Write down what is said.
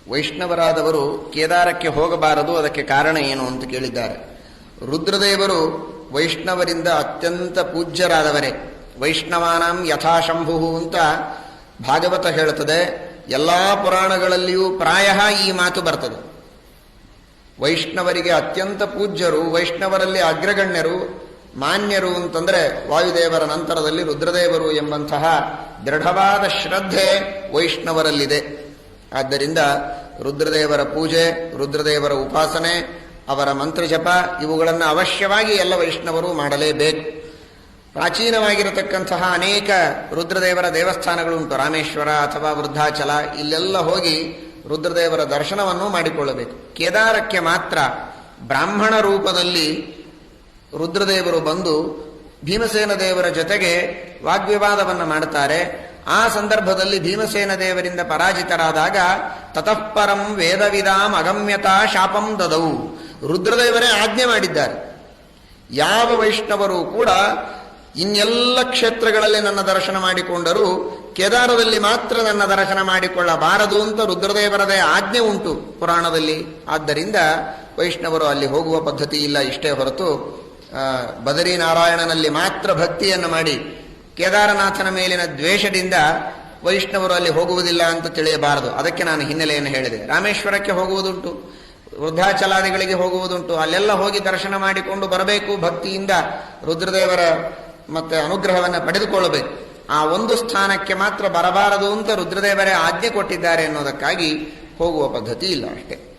ವೈಷ್ಣವರಾದವರು ಕೇದಾರಕ್ಕೆ ಹೋಗಬಾರದು, ಅದಕ್ಕೆ ಕಾರಣ ಏನು ಅಂತ ಕೇಳಿದ್ದಾರೆ. ರುದ್ರದೇವರು ವೈಷ್ಣವರಿಂದ ಅತ್ಯಂತ ಪೂಜ್ಯರಾದವರೇ. ವೈಷ್ಣವಾನಾಂ ಯಥಾಶಂಭು ಅಂತ ಭಾಗವತ ಹೇಳುತ್ತದೆ. ಎಲ್ಲ ಪುರಾಣಗಳಲ್ಲಿಯೂ ಪ್ರಾಯ ಈ ಮಾತು ಬರ್ತದೆ. ವೈಷ್ಣವರಿಗೆ ಅತ್ಯಂತ ಪೂಜ್ಯರು, ವೈಷ್ಣವರಲ್ಲಿ ಅಗ್ರಗಣ್ಯರು, ಮಾನ್ಯರು ಅಂತಂದ್ರೆ ವಾಯುದೇವರ ನಂತರದಲ್ಲಿ ರುದ್ರದೇವರು ಎಂಬಂತಹ ದೃಢವಾದ ಶ್ರದ್ಧೆ ವೈಷ್ಣವರಲ್ಲಿದೆ. ಆದ್ದರಿಂದ ರುದ್ರದೇವರ ಪೂಜೆ, ರುದ್ರದೇವರ ಉಪಾಸನೆ, ಅವರ ಮಂತ್ರಜಪ ಇವುಗಳನ್ನು ಅವಶ್ಯವಾಗಿ ಎಲ್ಲ ವೈಷ್ಣವರು ಮಾಡಲೇಬೇಕು. ಪ್ರಾಚೀನವಾಗಿರತಕ್ಕಂತಹ ಅನೇಕ ರುದ್ರದೇವರ ದೇವಸ್ಥಾನಗಳುಂಟು. ರಾಮೇಶ್ವರ ಅಥವಾ ವೃದ್ಧಾಚಲ, ಇಲ್ಲೆಲ್ಲ ಹೋಗಿ ರುದ್ರದೇವರ ದರ್ಶನವನ್ನು ಮಾಡಿಕೊಳ್ಳಬೇಕು. ಕೇದಾರಕ್ಕೆ ಮಾತ್ರ ಬ್ರಾಹ್ಮಣ ರೂಪದಲ್ಲಿ ರುದ್ರದೇವರು ಬಂದು ಭೀಮಸೇನ ದೇವರ ಜೊತೆಗೆ ವಾಗ್ವಿವಾದವನ್ನು ಮಾಡುತ್ತಾರೆ. ಆ ಸಂದರ್ಭದಲ್ಲಿ ಭೀಮಸೇನ ದೇವರಿಂದ ಪರಾಜಿತರಾದಾಗ ತತಃಪರಂ ವೇದವಿದಾಂ ಅಗಮ್ಯತಾ ಶಾಪಂ ದದೌ, ರುದ್ರದೇವರೇ ಆಜ್ಞೆ ಮಾಡಿದ್ದಾರೆ. ಯಾವ ವೈಷ್ಣವರು ಕೂಡ ಇನ್ನೆಲ್ಲ ಕ್ಷೇತ್ರಗಳಲ್ಲಿ ನನ್ನ ದರ್ಶನ ಮಾಡಿಕೊಂಡರೂ ಕೇದಾರದಲ್ಲಿ ಮಾತ್ರ ನನ್ನ ದರ್ಶನ ಮಾಡಿಕೊಳ್ಳಬಾರದು ಅಂತ ರುದ್ರದೇವರದೇ ಆಜ್ಞೆ ಉಂಟು ಪುರಾಣದಲ್ಲಿ. ಆದ್ದರಿಂದ ವೈಷ್ಣವರು ಅಲ್ಲಿ ಹೋಗುವ ಪದ್ಧತಿ ಇಲ್ಲ. ಇಷ್ಟೇ ಹೊರತು ಬದರಿನಾರಾಯಣನಲ್ಲಿ ಮಾತ್ರ ಭಕ್ತಿಯನ್ನು ಮಾಡಿ ಕೇದಾರನಾಥನ ಮೇಲಿನ ದ್ವೇಷದಿಂದ ವೈಷ್ಣವರು ಅಲ್ಲಿ ಹೋಗುವುದಿಲ್ಲ ಅಂತ ತಿಳಿಯಬಾರದು. ಅದಕ್ಕೆ ನಾನು ಹಿನ್ನೆಲೆಯನ್ನು ಹೇಳಿದೆ. ರಾಮೇಶ್ವರಕ್ಕೆ ಹೋಗುವುದುಂಟು, ವೃದ್ಧಾಚಲಾದಿಗಳಿಗೆ ಹೋಗುವುದುಂಟು. ಅಲ್ಲೆಲ್ಲ ಹೋಗಿ ದರ್ಶನ ಮಾಡಿಕೊಂಡು ಬರಬೇಕು. ಭಕ್ತಿಯಿಂದ ರುದ್ರದೇವರ ಮತ್ತೆ ಅನುಗ್ರಹವನ್ನು ಪಡೆದುಕೊಳ್ಳಬೇಕು. ಆ ಒಂದು ಸ್ಥಾನಕ್ಕೆ ಮಾತ್ರ ಬರಬಾರದು ಅಂತ ರುದ್ರದೇವರೇ ಆಜ್ಞೆ ಕೊಟ್ಟಿದ್ದಾರೆ ಅನ್ನೋದಕ್ಕಾಗಿ ಹೋಗುವ ಪದ್ಧತಿ ಇಲ್ಲ ಅಷ್ಟೇ.